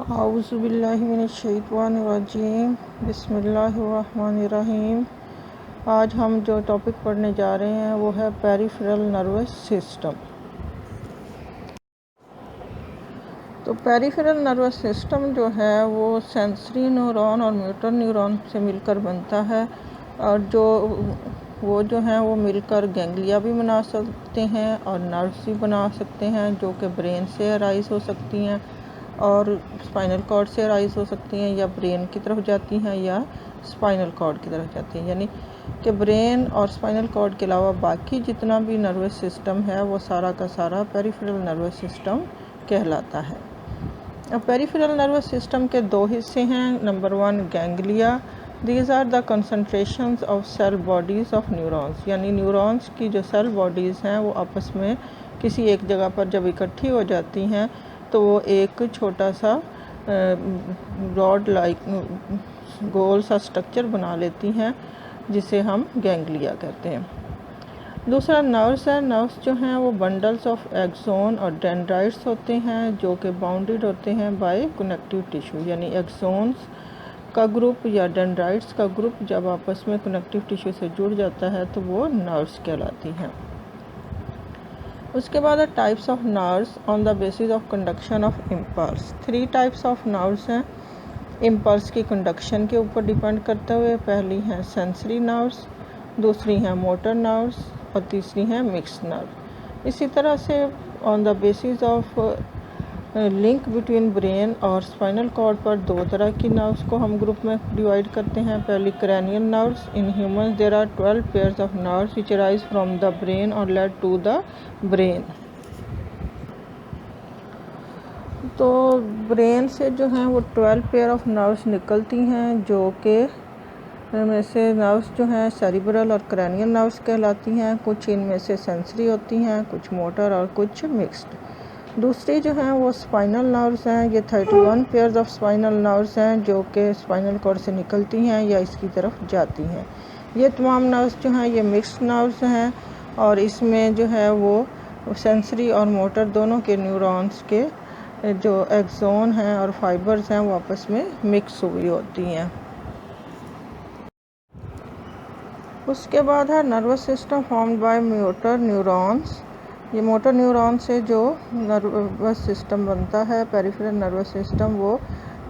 औज़ुबिल्लाहिमिनश्शैतानिर्रजीम बिस्मिल्लाहिर्रहमानिर्रहीम। आज हम जो टॉपिक पढ़ने जा रहे हैं वो है पेरिफेरल नर्वस सिस्टम। तो पेरिफेरल नर्वस सिस्टम जो है वो सेंसरी न्यूरॉन और मोटर न्यूरॉन से मिलकर बनता है, और जो हैं वो मिलकर गैंग्लिया भी बना सकते हैं और नर्व्स भी बना सकते हैं, जो कि ब्रेन से अराइज हो सकती हैं और स्पाइनल कॉर्ड से अराइज हो सकती हैं, या ब्रेन की तरफ जाती हैं या स्पाइनल कॉर्ड की तरफ जाती हैं। यानी कि ब्रेन और स्पाइनल कॉर्ड के अलावा बाकी जितना भी नर्वस सिस्टम है वो सारा का सारा पेरिफेरल नर्वस सिस्टम कहलाता है। अब पेरिफेरल नर्वस सिस्टम के दो हिस्से हैं। Number 1 ganglia. These are the concentrations of cell bodies of neurons. यानी न्यूरॉन्स की जो सेल बॉडीज़ हैं वो आपस में किसी एक जगह पर जब इकट्ठी हो जाती हैं तो वो एक छोटा सा रॉड लाइक गोल सा स्ट्रक्चर बना लेती हैं, जिसे हम गैंग्लिया कहते हैं। दूसरा नर्व्स है। नर्व्स जो हैं वो बंडल्स ऑफ एक्सोन और डेंड्राइट्स होते हैं, जो कि बाउंडेड होते हैं बाय कनेक्टिव टिश्यू। यानी एक्सोन्स का ग्रुप या डेंड्राइट्स का ग्रुप जब आपस में कनेक्टिव टिश्यू से जुड़ जाता है तो वो नर्व्स कहलाती हैं। उसके बाद है types of nerves on the basis of conduction of impulse. 3 types of nerves हैं इम्पल्स की कंडक्शन के ऊपर डिपेंड करते हुए। पहली हैं सेंसरी नर्व्स, दूसरी हैं मोटर नर्व्स और तीसरी हैं मिक्स्ड नर्व। इसी तरह से on the basis of link between brain और स्पाइनल कॉर्ड पर 2 तरह की नर्व्स को हम ग्रुप में डिवाइड करते हैं। पहली cranial nerves. In humans there are 12 pairs of nerves which arise from the brain और लेड टू द ब्रेन। तो ब्रेन से जो हैं वो 12 पेयर ऑफ नर्व्स निकलती हैं, जो कि में से नर्व्स जो हैं सेरिब्रल और क्रैनियल नर्व्स कहलाती हैं। कुछ इनमें से सेंसरी होती हैं, कुछ मोटर और कुछ मिक्स्ड। दूसरी जो हैं वो स्पाइनल नर्व्स हैं। ये 31 पेयर्स ऑफ स्पाइनल नर्व्स हैं, जो कि स्पाइनल कॉर्ड से निकलती हैं या इसकी तरफ जाती हैं। ये तमाम नर्व्स जो हैं ये मिक्स्ड नर्व्स हैं, और इसमें जो है वो सेंसरी और मोटर दोनों के न्यूरॉन्स के जो एक्सोन हैं और फाइबर्स हैं वो आपस में मिक्स हुई होती हैं। उसके बाद है nervous system formed by motor neurons. ये मोटर न्यूरॉन से जो नर्वस सिस्टम बनता है पेरिफेरल नर्वस सिस्टम, वो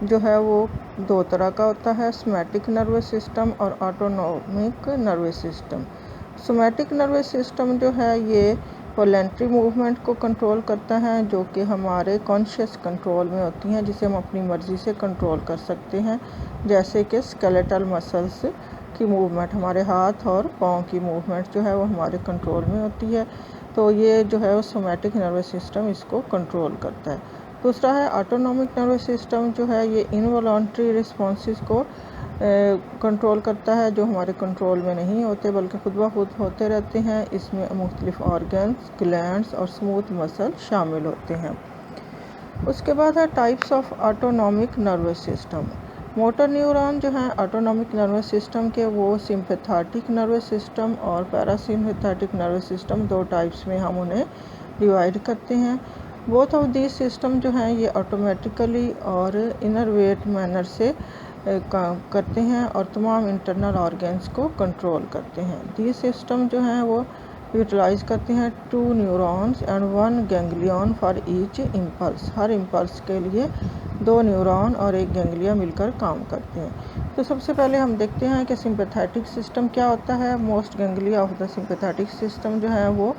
जो है वो 2 तरह का होता है, सोमैटिक नर्वस सिस्टम और autonomic nervous system. Somatic nervous system जो है ये वॉलेंट्री मूवमेंट को कंट्रोल करता है, जो कि हमारे कॉन्शियस कंट्रोल में होती हैं, जिसे हम अपनी मर्ज़ी से कंट्रोल कर सकते हैं। जैसे कि स्केलेटल मसल्स की मूवमेंट, हमारे हाथ और पाँव की मूवमेंट जो है वो हमारे कंट्रोल में होती है। तो ये जो है वो सोमैटिक नर्वस सिस्टम इसको कंट्रोल करता है। दूसरा है ऑटोनॉमिक नर्वस सिस्टम, जो है ये इनवॉलंटरी रिस्पॉन्सेस को कंट्रोल करता है, जो हमारे कंट्रोल में नहीं होते बल्कि खुद ब खुद होते रहते हैं। इसमें मुख्तलिफ ऑर्गन्स, ग्लैंड्स और स्मूथ मसल शामिल होते हैं। उसके बाद है types of autonomic nervous system. Motor neuron जो हैं ऑटोनॉमिक नर्वस सिस्टम के, वो सिंपैथेटिक नर्वस सिस्टम और पैरासिम्पैथेटिक नर्वस सिस्टम 2 टाइप्स में हम उन्हें डिवाइड करते हैं। बोथ ऑफ दीज सिस्टम जो हैं ये ऑटोमेटिकली और इनरवेट मैनर से काम करते हैं और तमाम इंटरनल ऑर्गन्स को कंट्रोल करते हैं। दीज सिस्टम जो हैं वो यूटिलाइज करते हैं 2 neurons and 1 ganglion for each impulse. Her impulse के लिए 2 न्यूरॉन और 1 गैंग्लिया मिलकर काम करते हैं। तो सबसे पहले हम देखते हैं कि सिंपैथेटिक सिस्टम क्या होता है। Most ganglia of the sympathetic system जो है वो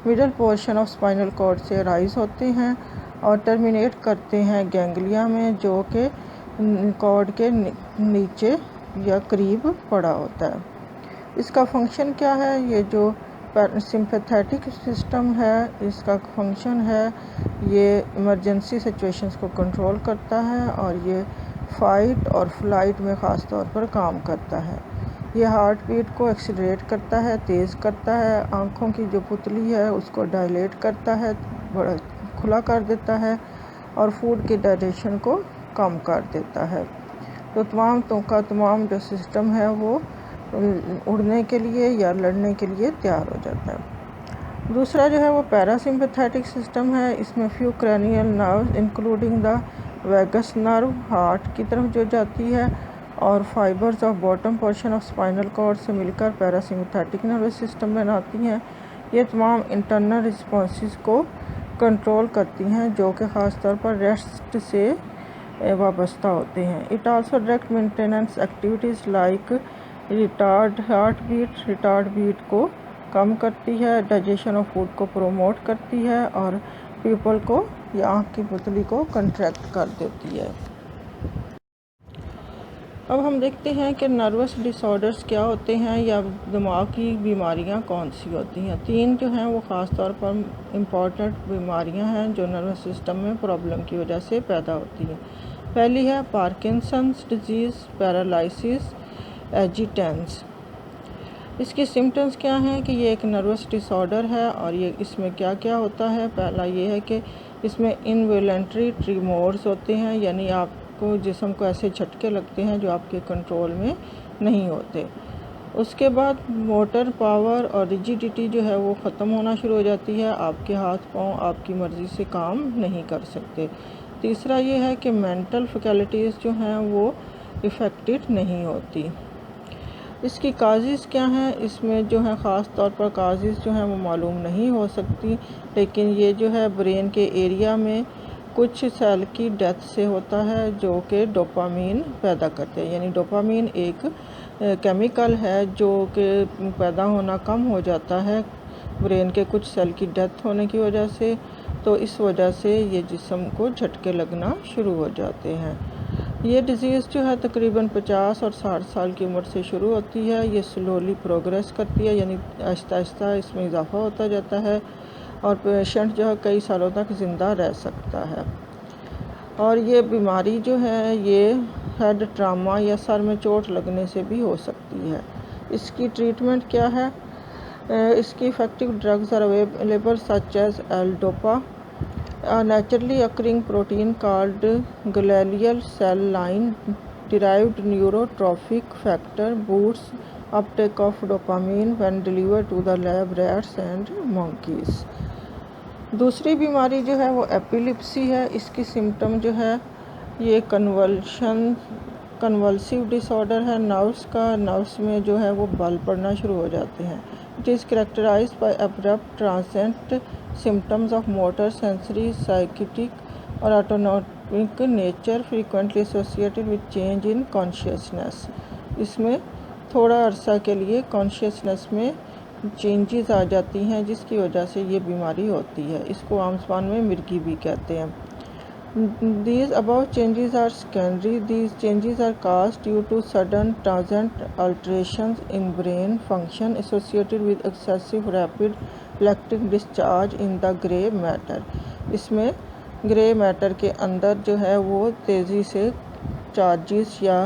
middle portion of spinal cord से राइज होते हैं और टर्मिनेट करते हैं गैंग्लिया में, जो कि कॉर्ड के नीचे या करीब पड़ा होता है। इसका फंक्शन क्या है? ये जो सिंपैथेटिक सिस्टम है इसका फंक्शन है ये इमरजेंसी सिचुएशंस को कंट्रोल करता है, और ये फ़ाइट और फ्लाइट में ख़ास तौर पर काम करता है। ये हार्ट बीट को एक्सीलरेट करता है, तेज़ करता है, आँखों की जो पुतली है उसको डायलेट करता है, बड़ा खुला कर देता है, और फूड की डाइजेशन को कम कर देता है। तो तमाम जो सिस्टम है वो उड़ने के लिए या लड़ने के लिए तैयार हो जाता है। दूसरा जो है वो पैरासिम्पैथेटिक सिस्टम है। इसमें few cranial nerves including the vagus nerve heart की तरफ जो जाती है, और fibres of bottom portion of spinal cord से मिलकर पैरासिम्पैथेटिक नर्वस सिस्टम बनाती हैं। ये तमाम इंटरनल रिस्पॉन्सेस को कंट्रोल करती हैं जो कि ख़ास तौर पर रेस्ट से वाबस्ता होते हैं। It also direct maintenance activities like heart beat को कम करती है, डाइजेशन ऑफ फूड को प्रमोट करती है और पीपल को या आँख की पुतली को कंट्रैक्ट कर देती है। अब हम देखते हैं कि नर्वस डिसऑर्डर्स क्या होते हैं या दिमाग की बीमारियां कौन सी होती हैं। 3 जो हैं वो ख़ास तौर पर इम्पॉर्टेंट बीमारियां हैं जो नर्वस सिस्टम में प्रॉब्लम की वजह से पैदा होती हैं। पहली है पार्किंसंस डिजीज़, पैरालिसिस, एजिटेंस। इसके सिम्टम्स क्या हैं कि ये एक नर्वस डिसऑर्डर है और ये इसमें क्या क्या होता है। पहला ये है कि इसमें इनवॉलंटरी ट्रीमोर्स होते हैं, यानी आपको जिस्म को ऐसे झटके लगते हैं जो आपके कंट्रोल में नहीं होते। उसके बाद मोटर पावर और रिजिडिटी जो है वो ख़त्म होना शुरू हो जाती है, आपके हाथ पाँव आपकी मर्ज़ी से काम नहीं कर सकते। तीसरा ये है कि मेंटल फैकल्टीज़ जो हैं वो इफ़ेक्टेड नहीं होती। इसकी काजेज़ क्या हैं, इसमें जो है ख़ास तौर पर काजेज़ जो हैं वो मालूम नहीं हो सकती, लेकिन ये जो है ब्रेन के एरिया में कुछ सेल की डेथ से होता है जो कि डोपामीन पैदा करते हैं। यानी डोपामीन एक केमिकल है जो कि पैदा होना कम हो जाता है ब्रेन के कुछ सेल की डेथ होने की वजह से, तो इस वजह से ये जिस्म को झटके लगना शुरू हो जाते हैं। ये डिज़ीज़ जो है तकरीबन 50 और 60 साल की उम्र से शुरू होती है। ये स्लोली प्रोग्रेस करती है, यानी आहिस्ता आहिस्ता इसमें इजाफा होता जाता है और पेशेंट जो है कई सालों तक ज़िंदा रह सकता है। और ये बीमारी जो है ये हेड ट्रामा या सर में चोट लगने से भी हो सकती है। इसकी ट्रीटमेंट क्या है? इसकी effective drugs are available such as L dopa, a naturally occurring protein called glial cell line derived neurotrophic factor boosts uptake of dopamine when delivered to the lab rats and monkeys। दूसरी बीमारी जो है वो epilepsy है। इसकी symptom जो है ये कन्वल्सिव डिसऑर्डर है नर्व्स में जो है वो बल पड़ना शुरू हो जाते हैं। It is characterised by abrupt transient symptoms of motor, sensory, psychiatric or autonomic nature frequently associated with change in consciousness। इसमें थोड़ा अरसा के लिए कॉन्शियसनेस में चेंजेस आ जाती हैं जिसकी वजह से ये बीमारी होती है। इसको आम ज़बान में मिर्गी भी कहते हैं। These above changes are secondary. These changes are caused due to sudden transient alterations in brain function associated with excessive rapid electric discharge in the grey matter. इसमें ग्रे मैटर के अंदर जो है वो तेज़ी से चार्जेस या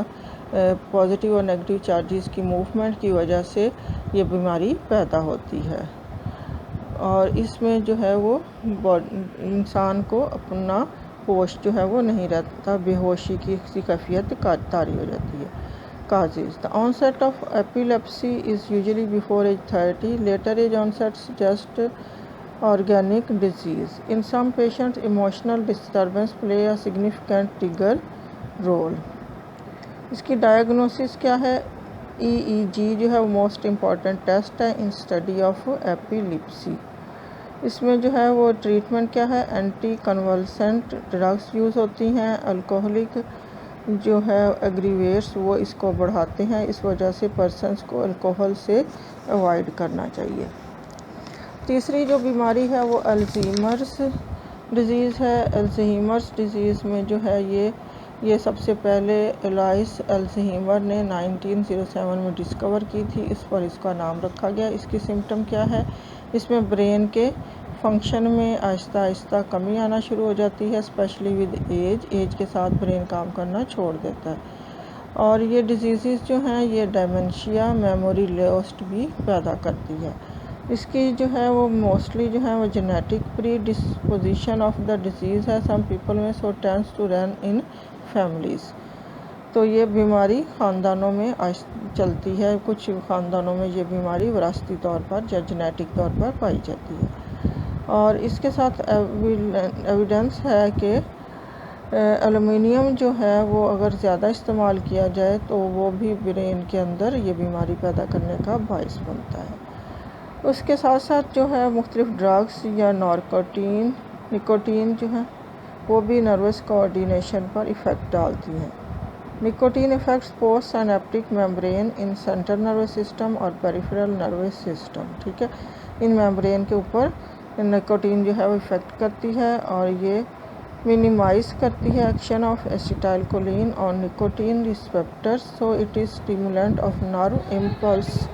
पॉजिटिव और नेगेटिव चार्जेस की मूवमेंट की वजह से ये बीमारी पैदा होती है और इसमें जो है वो इंसान को अपना होश जो है वो नहीं रहता, बेहोशी की कैफियत तारी हो जाती है। Causes: the onset of epilepsy is usually before age 30. Later age onset suggests organic disease. In some patients, emotional disturbance play a significant trigger role. इसकी डायग्नोसिस क्या है? EEG जो है वो मोस्ट इम्पॉर्टेंट टेस्ट है इन स्टडी ऑफ एपिलिप्सी। इसमें जो है वो ट्रीटमेंट क्या है? एंटी कन्वल्सेंट ड्रग्स यूज़ होती हैं। अल्कोहलिक जो है एग्रीवेट्स वो इसको बढ़ाते हैं, इस वजह से पर्सनस को अल्कोहल से अवॉइड करना चाहिए। तीसरी जो बीमारी है वो अल्ज़ीमर्स डिज़ीज़ है। अल्ज़ीमर्स डिज़ीज़ में जो है ये सबसे पहले एलाइस अल्ज़ीमर ने 1907 में डिस्कवर की थी, इस पर इसका नाम रखा गया। इसकी सिम्टम क्या है? इसमें ब्रेन के फंक्शन में आहिस्ता आहिस्ता कमी आना शुरू हो जाती है, स्पेशली विद एज के साथ ब्रेन काम करना छोड़ देता है। और ये डिजीज़ जो हैं ये डेमेंशिया, मेमोरी लॉस्ट भी पैदा करती है। इसकी जो है वो मोस्टली जो है वो genetic predisposition of the disease है। सम पीपल में so tends to run in families. तो ये बीमारी ख़ानदानों में चलती है, कुछ ख़ानदानों में ये बीमारी विरासती तौर पर या जेनेटिक तौर पर पाई जाती है। और इसके साथ एविडेंस है कि एलुमिनियम जो है वो अगर ज़्यादा इस्तेमाल किया जाए तो वो भी ब्रेन के अंदर ये बीमारी पैदा करने का बायस बनता है। उसके साथ साथ जो है मुख्तलिफ़ ड्रग्स या निकोटीन जो है वो भी नर्वस कोऑर्डिनेशन पर इफ़ेक्ट डालती हैं। Nicotine effects post synaptic membrane in central nervous system और पेरिफेरल नर्वस सिस्टम। ठीक है, इन मेम्ब्रेन के ऊपर निकोटीन जो है वो इफ़ेक्ट करती है और ये मिनिमाइज़ करती है एक्शन ऑफ एसिटाइलकोलिन और nicotine receptors, so it is stimulant of nerve impulse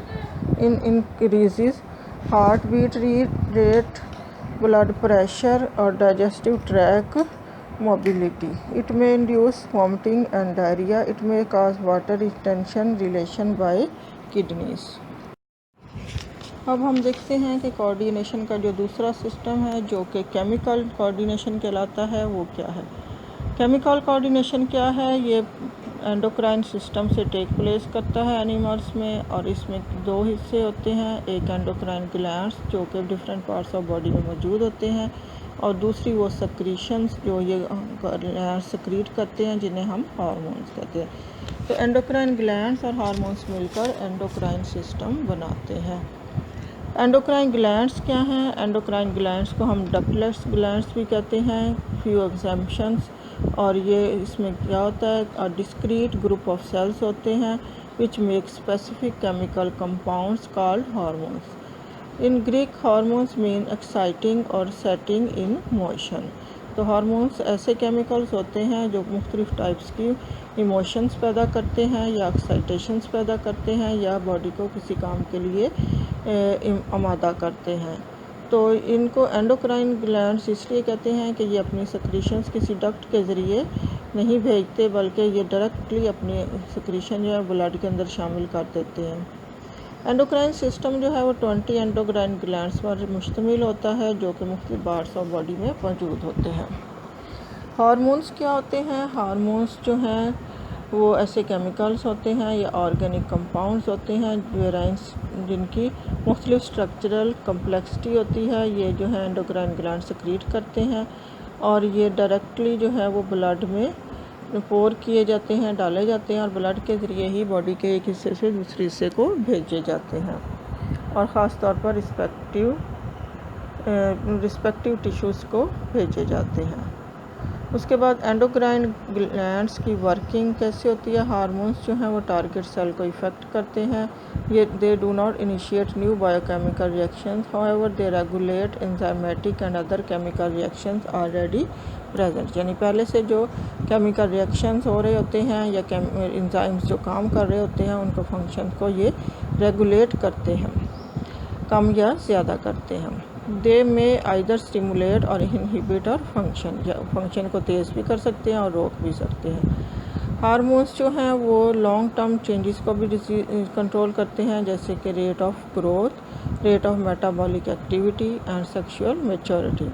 in increases heart beat rate, blood pressure और digestive track mobility. It may induce vomiting and diarrhea. It may cause water retention relation by kidneys. अब हम देखते हैं कि coordination का जो दूसरा system है जो कि केमिकल कोऑर्डिनेशन कहलाता है वो क्या है। केमिकल कोऑर्डिनेशन क्या है? ये एंडोक्राइन सिस्टम से टेक प्लेस करता है एनिमल्स में, और इसमें दो हिस्से होते हैं। एक एंडोक्राइन ग्लैंड्स जो कि डिफरेंट पार्ट्स ऑफ बॉडी में मौजूद होते हैं, और दूसरी वो सक्रीशंस जो ये सक्रीट करते हैं जिन्हें हम हार्मोन्स कहते हैं। तो एंडोक्राइन ग्लैंड्स और हार्मोन्स मिलकर एंडोक्राइन सिस्टम बनाते हैं। एंडोक्राइन ग्लैंड्स क्या हैं? एंडोक्राइन ग्लैंड्स को हम डक्टलेस ग्लैंड्स भी कहते हैं, फ्यू एग्जाम्पशंस। और ये इसमें क्या होता है, डिस्क्रीट ग्रुप ऑफ सेल्स होते हैं which make specific chemical compounds called hormones. In Greek hormones mean exciting और सेटिंग इन मोशन। तो हार्मोन्स ऐसे केमिकल्स होते हैं जो मुख्तलिफ टाइप्स की इमोशंस पैदा करते हैं या एक्साइटेशंस पैदा करते हैं या बॉडी को किसी काम के लिए आमादा करते हैं। तो इनको एंडोक्राइन ग्लैंड्स इसलिए कहते हैं कि ये अपनी सक्रीशंस किसी डक्ट के ज़रिए नहीं भेजते, बल्कि ये डायरेक्टली अपनी सक्रीशन जो है ब्लड के अंदर शामिल कर देते हैं। एंडोक्राइन सिस्टम जो है वो 20 एंडोक्राइन ग्लैंड्स पर मुश्तमिल होता है जो कि मुख्तलिफ पार्ट्स ऑफ बॉडी में मौजूद होते हैं। हार्मोन्स क्या होते हैं? हार्मोन्स जो हैं वो ऐसे केमिकल्स होते हैं या ऑर्गेनिक कंपाउंड्स होते हैं वेराइंस जिनकी मुख्तलिफ स्ट्रक्चरल कम्प्लेक्सिटी होती है। ये जो है एंडोक्राइन ग्लैंड सक्रीट करते हैं और ये डायरेक्टली जो है वो ब्लड में पोर किए जाते हैं, डाले जाते हैं, और ब्लड के ज़रिए ही बॉडी के एक हिस्से से दूसरे हिस्से को भेजे जाते हैं, और ख़ास तौर पर रिस्पेक्टिव टिश्यूज़ को भेजे जाते हैं। उसके बाद एंडोक्राइन ग्लैंड्स की वर्किंग कैसे होती है? हार्मोन्स जो हैं वो टारगेट सेल को इफ़ेक्ट करते हैं। ये they do not initiate new biochemical reactions, however they regulate enzymatic and other chemical reactions already present. यानी पहले से जो केमिकल रिएक्शंस हो रहे होते हैं या एंजाइम्स जो काम कर रहे होते हैं उनको फंक्शन को ये रेगुलेट करते हैं, कम या ज़्यादा करते हैं। दे में आइदर स्टिमुलेट और इनहिबिट और फंक्शन, या फंक्शन को तेज़ भी कर सकते हैं और रोक भी सकते हैं। हार्मोन्स जो हैं वो लॉन्ग टर्म चेंजेस को भी कंट्रोल करते हैं, जैसे कि rate of growth, rate of metabolic activity and sexual maturity.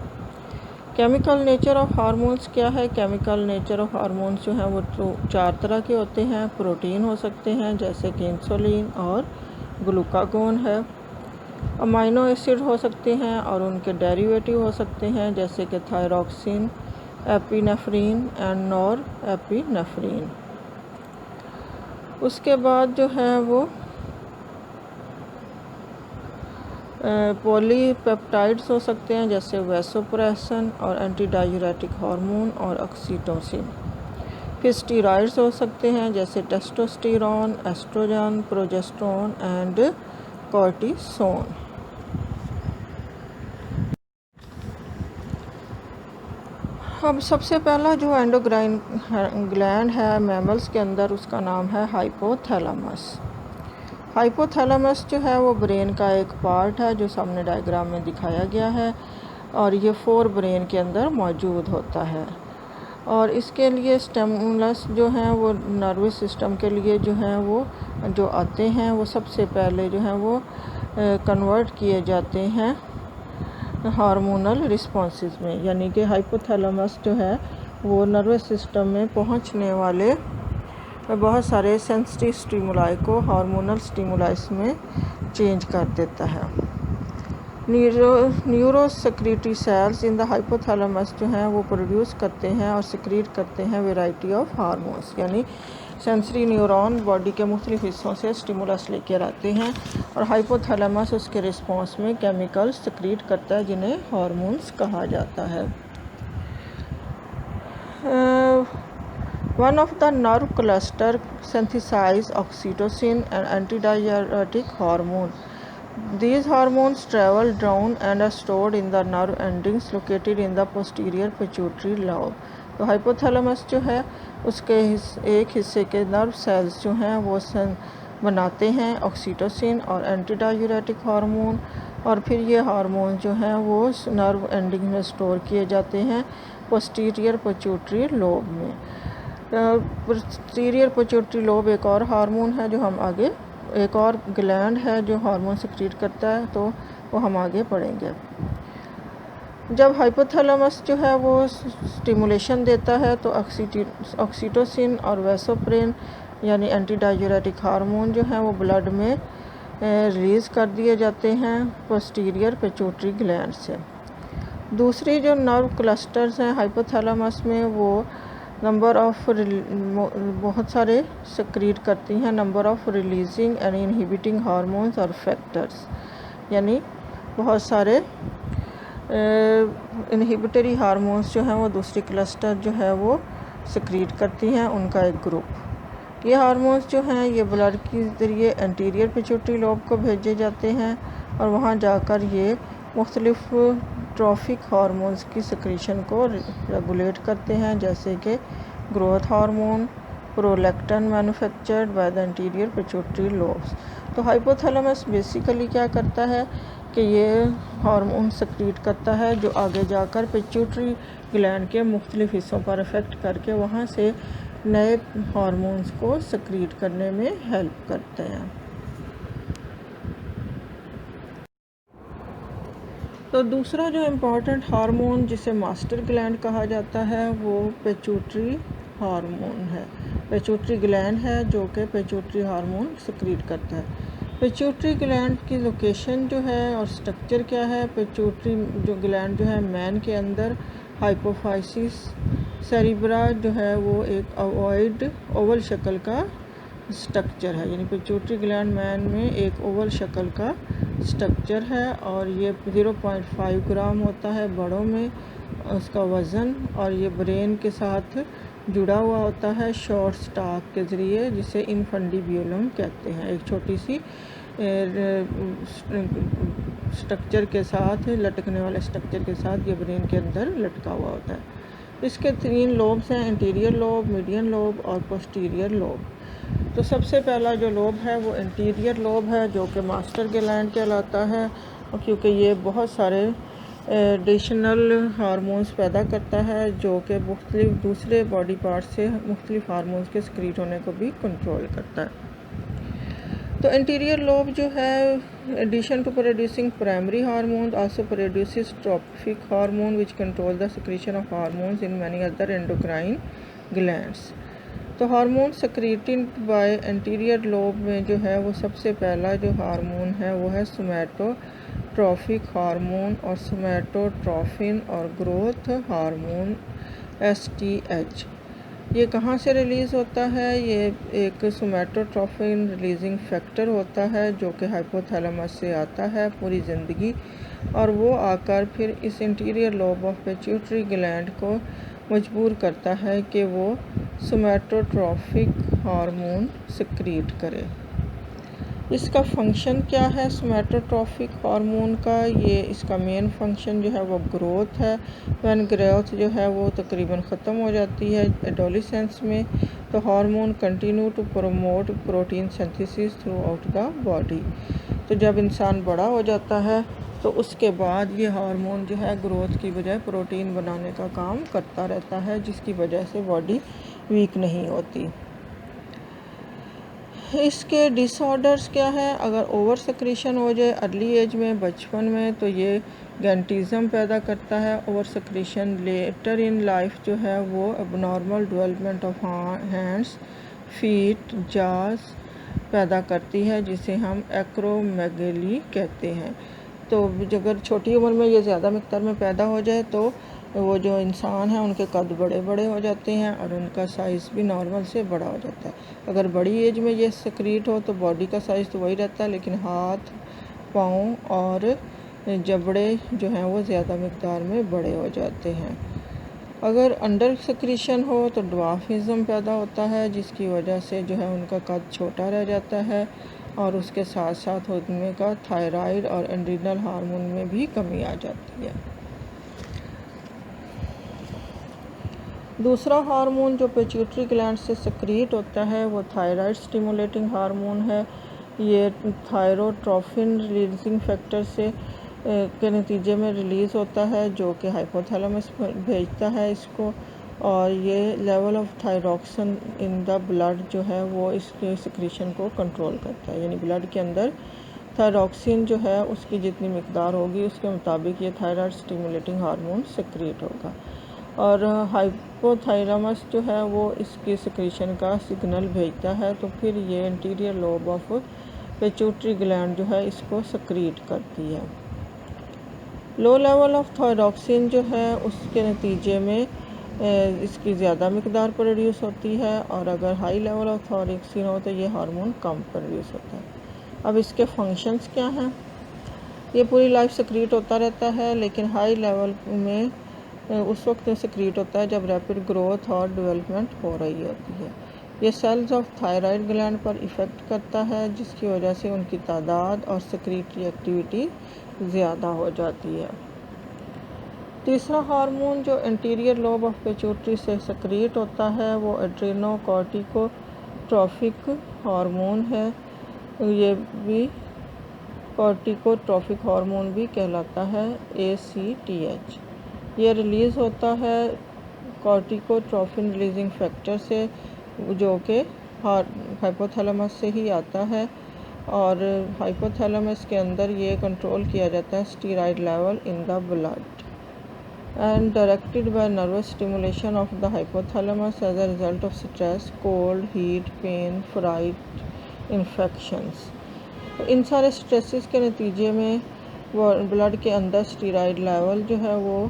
Chemical nature of hormones क्या है? केमिकल नेचर ऑफ हार्मोन्स जो हैं वो तो 4 तरह के होते हैं। प्रोटीन हो सकते हैं जैसे कि इंसुलिन और ग्लूकागोन है। अमाइनो एसिड हो सकते हैं और उनके डेरिवेटिव हो सकते हैं जैसे कि thyroxine, epinephrine and nor epinephrine. उसके बाद जो है वो पॉलीपेप्टाइड्स हो सकते हैं जैसे वैसोप्रेसन और एंटी डाययूरेटिक हार्मोन और ऑक्सीटोसिन। फिर स्टीरॉइड्स हो सकते हैं जैसे testosterone, oestrogen, progesterone and cortisone. अब सबसे पहला जो एंडोक्राइन ग्लैंड है मैमल्स के अंदर, उसका नाम है हाइपोथैलेमस। हाइपोथैलेमस जो है वो ब्रेन का एक पार्ट है जो सामने डायग्राम में दिखाया गया है, और ये 4 ब्रेन के अंदर मौजूद होता है। और इसके लिए स्टिमुलस जो हैं वो नर्वस सिस्टम के लिए जो हैं वो जो आते हैं वो सबसे पहले जो हैं वो कन्वर्ट किए जाते हैं हार्मोनल रिस्पॉन्सेस में। यानी कि हाइपोथैलेमस जो है वो नर्वस सिस्टम में पहुंचने वाले बहुत सारे सेंसिटिव स्टिमुलाई को हार्मोनल स्टिमुलाइस में चेंज कर देता है। Neurosecretory cells in the hypothalamus जो हैं वो प्रोड्यूस करते हैं और सिक्रीट करते हैं वेराइटी ऑफ हार्मोन्स, यानी सेंसरी न्यूरॉन बॉडी के मुख्तलिफ हिस्सों से स्टिमुलस लेकर आते हैं और हाइपोथैलेमस उसके रिस्पॉन्स में केमिकल्स सिक्रीट करता है जिन्हें हार्मोन्स कहा जाता है। One of the nerve cluster synthesize oxytocin and antidiuretic hormone. These hormones travel down and are stored in the nerve endings located in the posterior pituitary lobe. तो hypothalamus जो है उसके एक हिस्से के नर्व सेल्स जो हैं वो बनाते हैं ऑक्सीटोसिन और एंटीडायूरेटिक हार्मोन, और फिर ये हार्मोन जो हैं वो नर्व एंडिंग में स्टोर किए जाते हैं पोस्टीरियर पिट्यूटरी लोब में। पोस्टीरियर पिट्यूटरी लोब एक और हार्मोन है जो हम आगे, एक और ग्लैंड है जो हार्मोन सिक्रीट करता है, तो वो हम आगे पढ़ेंगे। जब हाइपोथैलेमस जो है वो स्टिमुलेशन देता है तो ऑक्सीटोसिन और वैसोप्रेन यानी एंटीडायूरेटिक हार्मोन जो हैं वो ब्लड में रिलीज़ कर दिए जाते हैं पोस्टीरियर पिट्यूटरी ग्लैंड से। दूसरी जो नर्व क्लस्टर्स हैं हाइपोथैलेमस में वो नंबर ऑफ बहुत सारे सिक्रीट करती हैं number of releasing and inhibiting hormones और फैक्टर्स, यानी बहुत सारे इनहिबिटरी हार्मोन्स जो हैं वो दूसरी क्लस्टर जो है वो सिक्रीट करती हैं, उनका एक ग्रुप। ये हार्मोन्स जो हैं ये ब्लड के ज़रिए एंटीरियर पिट्यूटरी लोब को भेजे जाते हैं और वहाँ जाकर ये मुख्तलिफ ट्रॉफिक हार्मोन्स की सिक्रीशन को रेगुलेट करते हैं, जैसे कि growth hormone, prolactin manufactured by the anterior pituitary lobes. तो हाइपोथैलेमस बेसिकली क्या करता है कि ये हार्मोन सिक्रीट करता है जो आगे जाकर पिट्यूटरी ग्लैंड के मुख्तलिफ हिस्सों पर इफ़ेक्ट करके वहाँ से नए हार्मोन्स को सिक्रीट करने में हेल्प करते हैं। तो दूसरा जो इम्पॉर्टेंट हार्मोन जिसे मास्टर ग्लैंड कहा जाता है वो पिट्यूटरी हार्मोन है, पिट्यूटरी ग्लैंड है जो कि पिट्यूटरी हार्मोन सिक्रीट करता है। पिट्यूटरी ग्लैंड की लोकेशन जो है और स्ट्रक्चर क्या है, पिट्यूटरी जो ग्लैंड जो है मैन के अंदर हाइपोफाइसिस सेरिब्रा जो है वो एक अवॉइड ओवल शक्ल का स्ट्रक्चर है, यानी पिट्यूटरी ग्लैंड मैन में एक ओवल शक्ल का स्ट्रक्चर है और ये 0.5 ग्राम होता है बड़ों में उसका वज़न, और ये ब्रेन के साथ जुड़ा हुआ होता है शॉर्ट स्टाक के ज़रिए जिसे इनफंडिब्यूलम कहते हैं। एक छोटी सी स्ट्रक्चर के साथ, लटकने वाले स्ट्रक्चर के साथ ये ब्रेन के अंदर लटका हुआ होता है। इसके 3 लोब्स हैं, इंटीरियर लोब, मीडियन लोब और पोस्टीरियर लोब। तो सबसे पहला जो लोब है वो इंटीरियर लोब है जो कि मास्टर ग्लैंड कहलाता है, और क्योंकि ये बहुत सारे एडिशनल हार्मोन्स पैदा करता है जो कि मुख्तलिफ दूसरे बॉडी पार्ट से मुख्तलिफ हार्मोन्स के सिक्रीट होने को भी कंट्रोल करता है। तो इंटीरियर लोब जो है addition to producing primary hormone also produces trophic hormone which control the secretion of hormones in many other endocrine glands. तो hormone secreted by anterior lobe में जो है वो सबसे पहला जो हार्मोन है वो है सोमैटोट्रॉफिक हार्मोन और सोमैटोट्रोफिन और ग्रोथ हार्मोन STH। ये कहाँ से रिलीज़ होता है, ये एक सोमैटोट्रोफिन रिलीजिंग फैक्टर होता है जो कि हाइपोथैलेमस से आता है पूरी ज़िंदगी, और वो आकर फिर इस interior lobe of pituitary gland को मजबूर करता है कि वो सोमैटोट्रॉफिक हार्मोन सिक्रीट करे। इसका फंक्शन क्या है सोमैटोट्रॉफिक हार्मोन का, ये इसका मेन फंक्शन जो है वो ग्रोथ है। व्हेन ग्रोथ जो है वो तकरीबन ख़त्म हो जाती है एडोलेसेंस में, तो hormone continue to promote protein synthesis throughout the body. तो जब इंसान बड़ा हो जाता है तो उसके बाद ये हार्मोन जो है ग्रोथ की बजाय प्रोटीन बनाने का काम करता रहता है, जिसकी वजह से बॉडी वीक नहीं होती। इसके डिसऑर्डर्स क्या है, अगर ओवर सिक्रीशन हो जाए अर्ली एज में, बचपन में, तो ये गैंटिज़म पैदा करता है। Over secretion later in life जो है वो abnormal development of hands, feet, jaws पैदा करती है जिसे हम एक्रोमेगली कहते हैं। तो अगर छोटी उम्र में ये ज़्यादा मिक़दार में पैदा हो जाए तो वो जो इंसान है उनके कद बड़े बड़े हो जाते हैं और उनका साइज़ भी नॉर्मल से बड़ा हो जाता है। अगर बड़ी एज में ये सेक्रीट हो तो बॉडी का साइज़ तो वही रहता है, लेकिन हाथ, पाँव और जबड़े जो हैं वो ज़्यादा मिक़दार में बड़े हो जाते हैं। अगर अंडर सेक्रीशन हो तो ड्वार्फिज़म पैदा होता है, जिसकी वजह से जो है उनका कद छोटा रह जाता है और उसके साथ साथ उनमें का थायराइड और एड्रिनल हार्मोन में भी कमी आ जाती है। दूसरा हार्मोन जो पिट्यूटरी ग्लैंड से सेक्रीट होता है वो थायराइड स्टिमुलेटिंग हार्मोन है। ये थायरोट्रोफिन रिलीजिंग फैक्टर से के नतीजे में रिलीज़ होता है, जो कि हाइपोथैलेमस भेजता है इसको, और ये level of thyroxine in the blood जो है वो इसके सिक्रीशन को कंट्रोल करता है। यानी ब्लड के अंदर थायरॉक्सिन जो है उसकी जितनी मिक़दार होगी उसके मुताबिक ये थायराइड स्टिमुलेटिंग हार्मोन सेक्रीट होगा। और हाइपोथैलेमस जो है वो इसकी सिक्रीशन का सिग्नल भेजता है, तो फिर ये anterior lobe of pituitary gland जो है इसको सेक्रीट करती है। लो लेवल ऑफ थायरॉक्सिन जो है उसके नतीजे में इसकी ज़्यादा मिक़दार प्रोड्यूस होती है, और अगर हाई लेवल ऑफ थायरॉक्सिन हो तो ये हार्मोन कम प्रोड्यूस होता है। अब इसके फंक्शंस क्या हैं? ये पूरी लाइफ सेक्रीट होता रहता है, लेकिन हाई लेवल में उस वक्त सेक्रीट होता है जब रैपिड ग्रोथ और डेवलपमेंट हो रही होती है। ये सेल्स ऑफ थायराइड ग्लैंड पर इफ़ेक्ट करता है, जिसकी वजह से उनकी तादाद और सेक्रीटरी एक्टिविटी ज़्यादा हो जाती है। तीसरा हार्मोन जो एंटीरियर लोब ऑफ पिट्यूटरी से सेक्रीट होता है वो एड्रेनोकॉर्टिकोट्रोफिक हार्मोन है। ये भी कॉर्टिकोट्रोफिक हार्मोन भी कहलाता है, ACTH। ये रिलीज़ होता है कॉर्टिकोट्रोफिन रिलीजिंग फैक्टर से, जो कि हाइपोथैलेमस से ही आता है, और हाइपोथैलेमस के अंदर ये कंट्रोल किया जाता है steroid level in the blood and directed by nervous stimulation of the hypothalamus as a result of stress, cold, heat, pain, fright, infections. इन सारे स्ट्रेसेस के नतीजे में वो ब्लड के अंदर स्टेरॉइड लेवल जो है वो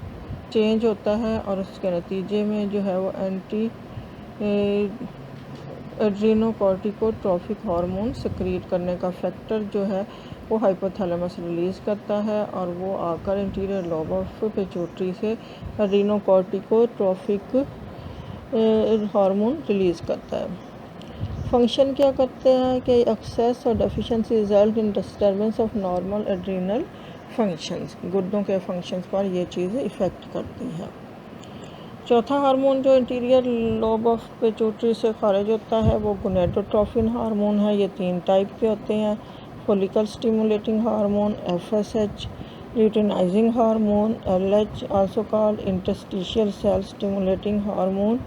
चेंज होता है, और उसके नतीजे में जो है वो एड्रेनोकॉर्टिकोट्रोफिक हार्मोन सेक्रीट करने का फैक्टर जो है वो हाइपोथैलेमस रिलीज़ करता है, और वो आकर इंटीरियर लोब ऑफ पिट्यूटरी से एड्रेनोकॉर्टिकोट्रोफिक हार्मोन रिलीज़ करता है। फंक्शन क्या करते हैं कि एक्सेस और deficiency result in disturbance of normal adrenal functions, गुर्दों के फंक्शंस पर ये चीज़ इफ़ेक्ट करती है। चौथा हार्मोन जो इंटीरियर लोब ऑफ पिट्यूटरी से खारिज होता है वो गोनेडोट्रोफिन हार्मोन है। ये 3 टाइप के होते हैं: follicle stimulating hormone, FSH, luteinising hormone, LH, also called interstitial cell stimulating hormone,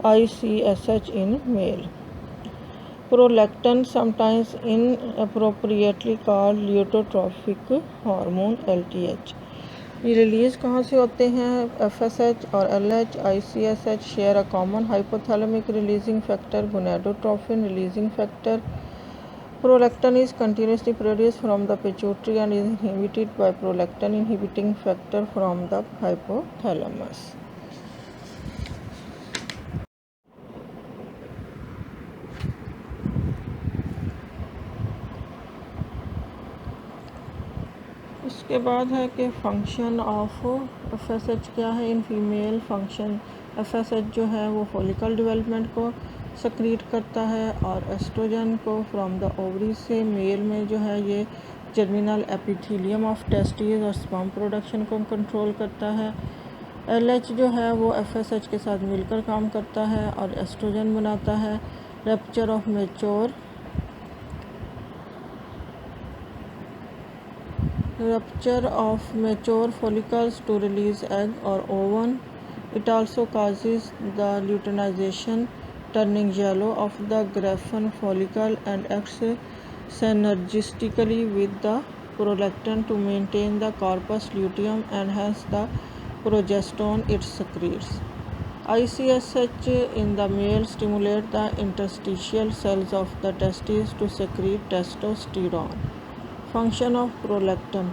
ICSH in male. Prolactin, sometimes inappropriately called luteotrophic hormone, LTH। ये रिलीज़ कहाँ से होते हैं? FSH और LH, ICSH share a common hypothalamic releasing factor, gonadotrophin releasing factor. Prolactin is continuously produced from the pituitary and is inhibited by prolactin inhibiting factor from the hypothalamus. इसके बाद है कि फंक्शन ऑफ FSH क्या है in female. Function FSH जो है वो follicle development को सक्रीट करता है, और एस्ट्रोजन को फ्रॉम द ओवरी से। मेल में जो है ये जर्मिनल एपिथेलियम ऑफ टेस्टिस और स्पर्म प्रोडक्शन को कंट्रोल करता है। LH जो है वो FSH के साथ मिलकर काम करता है और एस्ट्रोजन बनाता है। Rupture of mature follicles to release egg or ovum. It also causes the luteinization, turning yellow of the Graafian follicle, and acts synergistically with the prolactin to maintain the corpus luteum and hence the progesterone it secretes. ICSH in the male stimulate the interstitial cells of the testes to secrete testosterone. Function of prolactin.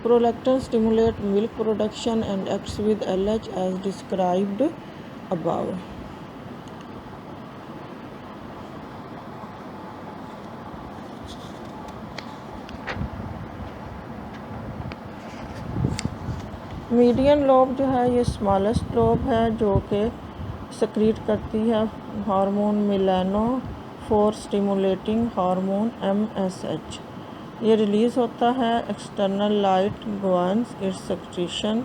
Prolactin stimulate milk production and acts with LH as described above. Median lobe जो है ये smallest lobe है जो कि secrete करती है hormone मेलानोफोर stimulating hormone MSH। ये release होता है external light governs it's secretion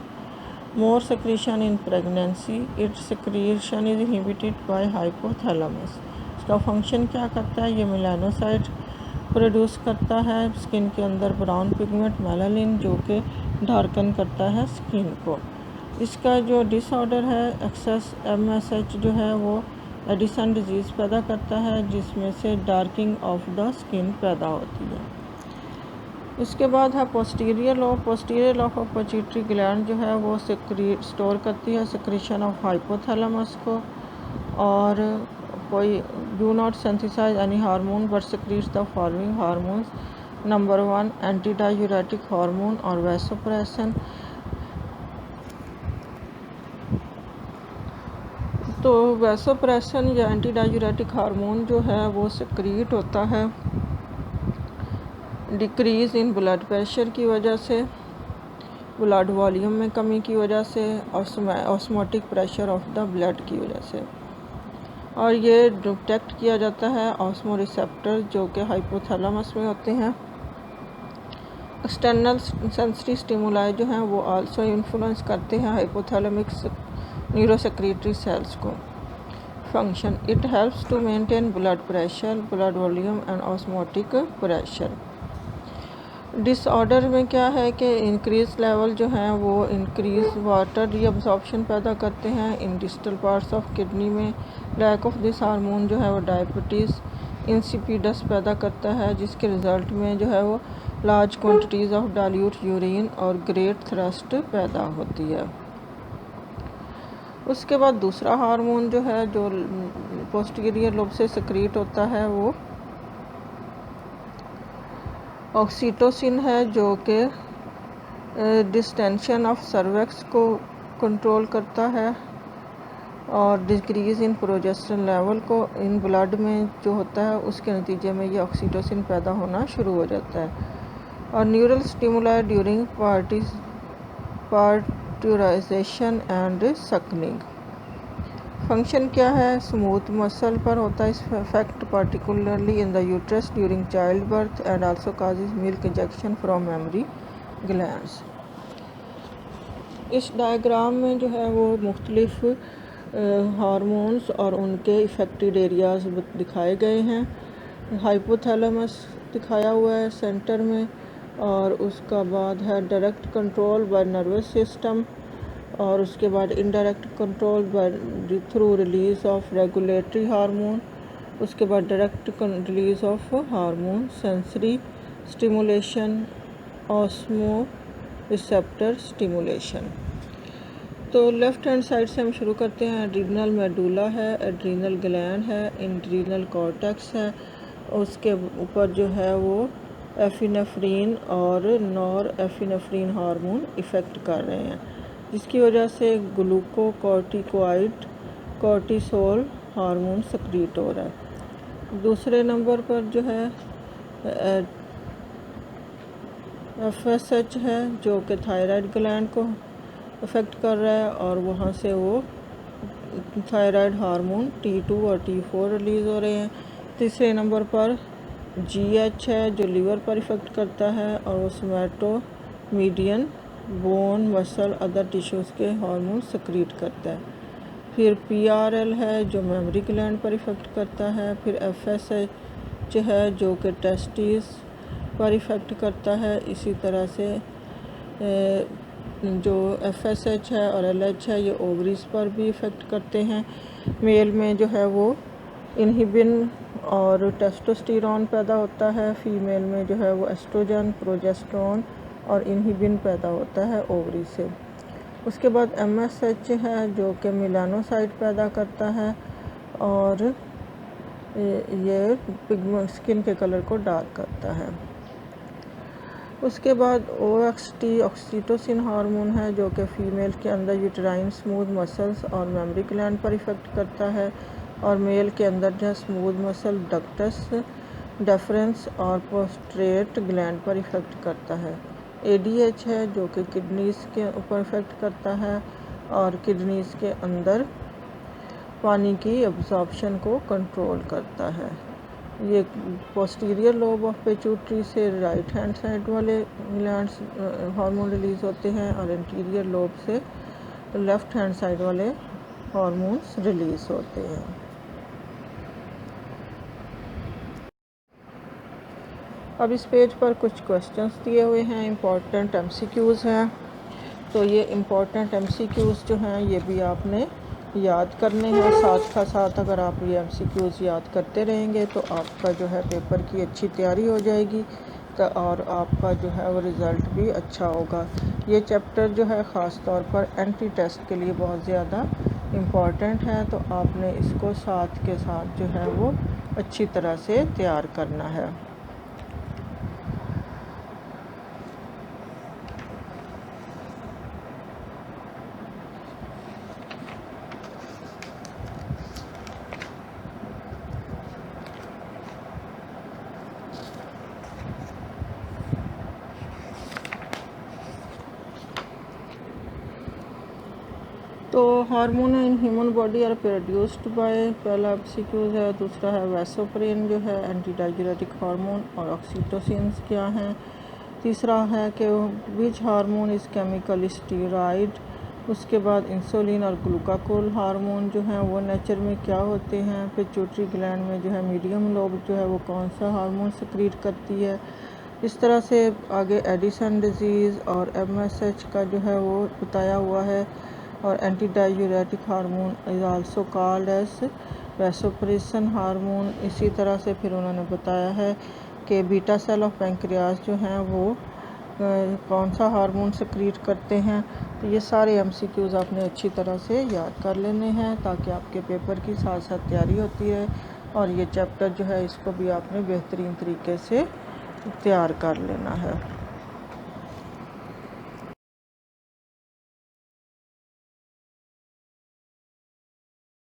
more secretion in pregnancy. It's secretion is inhibited by hypothalamus. इसका फंक्शन क्या करता है? ये मेलानोसाइट प्रोड्यूस करता है स्किन के अंदर ब्राउन पिगमेंट मेलानिन जो कि डार्कन करता है स्किन को। इसका जो डिसऑर्डर है एक्सेस MSH जो है वो एडिसन डिजीज़ पैदा करता है जिसमें से डार्किंग ऑफ द स्किन पैदा होती है। इसके बाद है posterior lobe. Posterior lobe of pituitary gland जो है वो स्टोर करती है सेक्रेशन ऑफ हाइपोथैलेमस को और कोई do not synthesise any hormone but secretes the following hormones. Number 1 anti diuretic hormone और वैसोप्रेसन। तो वैसोप्रेसन या एंटी डायूरेटिक हार्मोन जो है वो सेक्रेट होता है डिक्रीज़ इन ब्लड प्रेशर की वजह से, ब्लड वॉल्यूम में कमी की वजह से, osmotic pressure of the blood की वजह से। और ये डिटेक्ट किया जाता है ऑस्मो रिसेप्टर जो कि हाइपोथैलेमस में होते हैं। एक्सटर्नल सेंसरी स्टिमुलाई जो हैं वो आल्सो इन्फ्लुएंस करते हैं हाइपोथैलेमिक न्यूरोसेक्रेटरी सेल्स को। Function it helps to maintain blood pressure, blood volume and osmotic pressure. Disorder में क्या है कि इंक्रीज लेवल जो हैं वो इंक्रीज वाटर रीअब्जॉर्प्शन पैदा करते हैं इन डिस्टल पार्ट्स ऑफ किडनी में। लैक ऑफ दिस हार्मोन जो है वो डायबिटीज़ इंसिपिडस पैदा करता है जिसके रिज़ल्ट में जो है वो large quantities of dilute urine और ग्रेट थ्रस्ट पैदा होती है। उसके बाद दूसरा हार्मोन जो है जो पोस्टीरियर लोब से सेक्रेट होता है वो ऑक्सीटोसिन है जो कि डिस्टेंशन ऑफ सर्वेक्स को कंट्रोल करता है और डिक्रीज़ इन प्रोजेस्टेरोन लेवल को इन ब्लड में जो होता है उसके नतीजे में ये ऑक्सीटोसिन पैदा होना शुरू हो जाता है। और neural stimuli during parturition and suckling. Function क्या है? स्मूथ मसल पर होता है इस effect particularly in the uterus during child birth and also causes milk injection from mammary glands. इस डायग्राम में जो है वो मुख्तलिफ हार्मोन्स और उनके इफेक्टेड एरियाज दिखाए गए हैं। हाइपोथैलेमस दिखाया हुआ है सेंटर में और उसका बाद है direct control by nervous system और उसके बाद indirect control by through release of regulatory hormone. उसके बाद direct release of hormone sensory stimulation osmo receptor stimulation. तो लेफ़्ट हैंड साइड से हम शुरू करते हैं। एड्रीनल मेडुला है, एड्रीनल ग्लैंड है, एड्रीनल कॉर्टेक्स है। उसके ऊपर जो है वो एफिनेफ्रीन और नॉर एफिनेफ्रीन हार्मोन इफ़ेक्ट कर रहे हैं जिसकी वजह से ग्लूकोकॉर्टिकोइड कॉर्टिसोल हार्मोन सक्रीट हो रहा है। दूसरे नंबर पर जो है FSH है जो कि थायराइड ग्लैंड को अफेक्ट कर रहा है और वहाँ से वो थायराइड हार्मोन T2 और T4 रिलीज़ हो रहे हैं। तीसरे नंबर पर GH है जो लीवर पर इफ़ेक्ट करता है और वो somatomedin bone muscle other tissues के हार्मोन सक्रीट करता है। फिर PRL है जो मेमरी ग्लैंड पर इफ़ेक्ट करता है। फिर FSH है जो कि टेस्टिस पर इफ़ेक्ट करता है। इसी तरह से जो FSH है और LH है ये ओवरीज पर भी इफ़ेक्ट करते हैं। मेल में जो है वो इनहिबिन और टेस्टोस्टेरोन पैदा होता है। फीमेल में जो है वो एस्ट्रोजन प्रोजेस्टेरोन और इनहिबिन पैदा होता है ओवरी से। उसके बाद MSH है जो कि मेलानोसाइट पैदा करता है और ये पिगमेंट स्किन के कलर को डार्क करता है। उसके बाद OXT ऑक्सीटोसिन हार्मोन है जो कि फ़ीमेल के अंदर यूट्राइन स्मूथ मसल्स और मेमोरी ग्लैंड पर इफ़ेक्ट करता है, और मेल के अंदर जो है स्मूथ मसल डक्टस डेफरेंस और पोस्ट्रेट ग्लैंड पर इफ़ेक्ट करता है। ADH है जो कि किडनीज़ के ऊपर इफ़ेक्ट करता है और किडनीज़ के अंदर पानी की एब्जॉर्प्शन को कंट्रोल करता है। ये पोस्टीरियर लोब ऑफ पिट्यूटरी से राइट हैंड साइड वाले ग्लैंड्स हार्मोन रिलीज़ होते हैं और इंटीरियर लोब से लेफ़्ट हैंड साइड वाले हार्मोन्स रिलीज़ होते हैं। अब इस पेज पर कुछ क्वेश्चंस दिए हुए हैं, इम्पोर्टेंट MCQs हैं। तो ये इम्पोर्टेंट MCQs जो हैं ये भी आपने याद करने हैं। साथ का साथ अगर आप ये MCQs याद करते रहेंगे तो आपका जो है पेपर की अच्छी तैयारी हो जाएगी और आपका जो है वो रिज़ल्ट भी अच्छा होगा। ये चैप्टर जो है ख़ास तौर पर एंट्री टेस्ट के लिए बहुत ज़्यादा इम्पॉर्टेंट है, तो आपने इसको साथ के साथ जो है वो अच्छी तरह से तैयार करना है। तो hormone in human body are produced by, पहला MCQs है। दूसरा है वैसोप्रेन जो है एंटी डाययूरेटिक हार्मोन, और ऑक्सीटोसिन्स क्या हैं। तीसरा है कि which hormone is chemical steroid. उसके बाद इंसुलिन और ग्लूकागोन हार्मोन जो हैं वो नेचर में क्या होते हैं। पिट्यूटरी ग्लैंड में जो है मीडियम लोब जो है वो कौन सा हार्मोन सेक्रीट करती है। इस तरह से आगे एडिसन डिजीज़ और MSH का जो है वो बताया हुआ है। और anti diuretic hormone is also called as vasopressin hormone. इसी तरह से फिर उन्होंने बताया है कि बीटा सेल ऑफ पैंक्रियाज जो हैं वो कौन सा हार्मोन सेक्रीट करते हैं। तो ये सारे MCQs आपने अच्छी तरह से याद कर लेने हैं ताकि आपके पेपर की साथ साथ तैयारी होती रहे, और ये चैप्टर जो है इसको भी आपने बेहतरीन तरीके से तैयार कर लेना है।